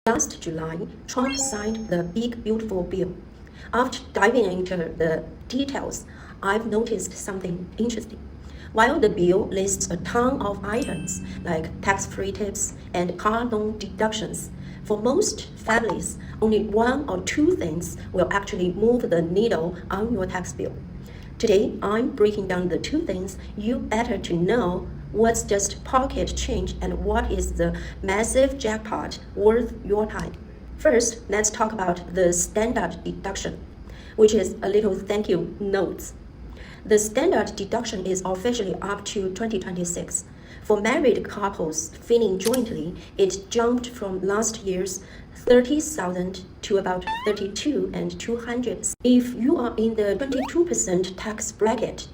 Last July, Trump signed the Big Beautiful Bill. After diving into the details, I've noticed something interesting. While the bill lists a ton of items like tax-free tips and car loan deductions, for most families, only one or two things will actually move the needle on your tax bill. Today, I'm breaking down the two things you better to know: what's just pocket change and what is the massive jackpot worth your time. First, let's talk about the standard deduction, which is a little thank you notes. The standard deduction is officially up to 2026. For married couples filing jointly, it jumped from last year's 30,000 to about 32,200. If you are in the 22% tax bracket,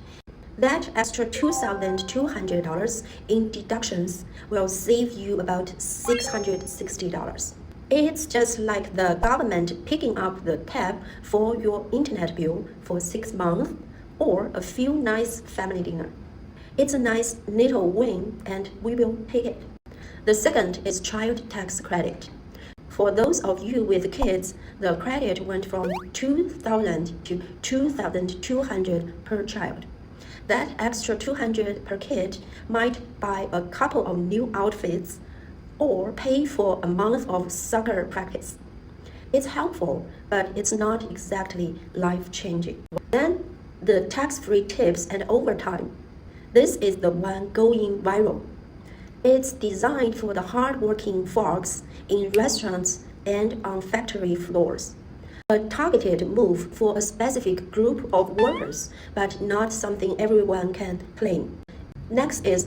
that extra $2,200 in deductions will save you about $660. It's just like the government picking up the tab for your internet bill for 6 months or a few nice family dinner. It's a nice little win and we will take it. The second is child tax credit. For those of you with kids, the credit went from $2,000 to $2,200 per child. That extra $200 per kid might buy a couple of new outfits or pay for a month of soccer practice. It's helpful, but it's not exactly life-changing. Then, the tax-free tips and overtime. This is the one going viral. It's designed for the hard-working folks in restaurants and on factory floors. A targeted move for a specific group of workers, but not something everyone can claim. Next is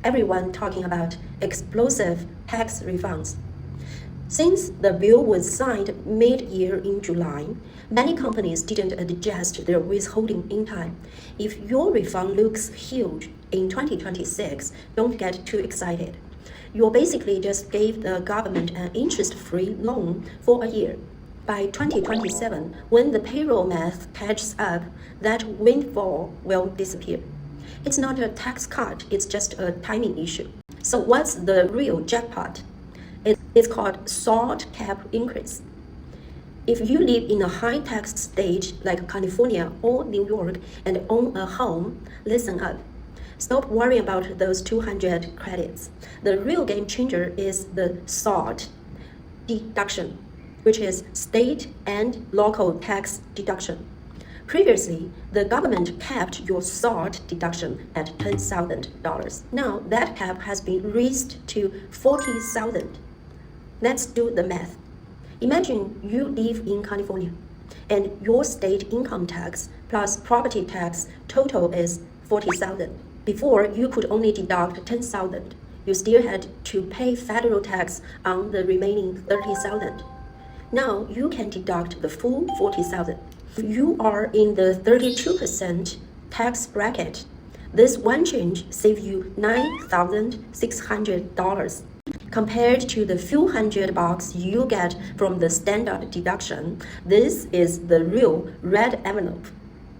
everyone talking about explosive tax refunds. Since the bill was signed mid-year in July, many companies didn't adjust their withholding in time. If your refund looks huge in 2026, don't get too excited. You basically just gave the government an interest-free loan for a year. By 2027, when the payroll math catches up, that windfall will disappear. It's not a tax cut, it's just a timing issue. So what's the real jackpot? It's called SALT cap increase. If you live in a high-tax state like California or New York and own a home, listen up. Stop worrying about those 200 credits. The real game changer is the SALT deduction, which is state and local tax deduction. Previously, the government capped your SALT deduction at $10,000. Now that cap has been raised to $40,000. Let's do the math. Imagine you live in California and your state income tax plus property tax total is $40,000. Before, you could only deduct $10,000. You still had to pay federal tax on the remaining $30,000. Now you can deduct the full $40,000. If you are in the 32% tax bracket, this one change saves you $9,600. Compared to the few $100 you get from the standard deduction, this is the real red envelope.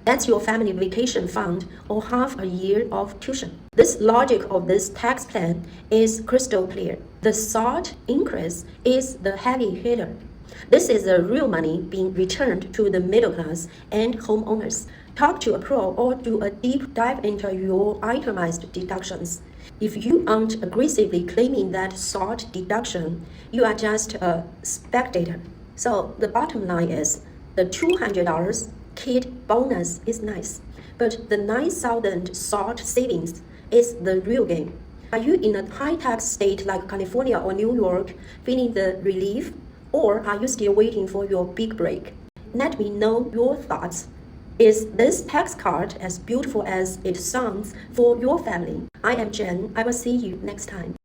That's your family vacation fund or half a year of tuition. This logic of this tax plan is crystal clear. The SALT increase is the heavy hitter. This is the real money being returned to the middle class and homeowners. Talk to a pro or do a deep dive into your itemized deductions. If you aren't aggressively claiming that SALT deduction, you are just a spectator. So the bottom line is the $200 kid bonus is nice, but the $9,000 SALT savings is the real game. Are you in a high-tax state like California or New York feeling the relief? Or are you still waiting for your big break? Let me know your thoughts. Is this tax cut as beautiful as it sounds for your family? I am Jen. I will see you next time.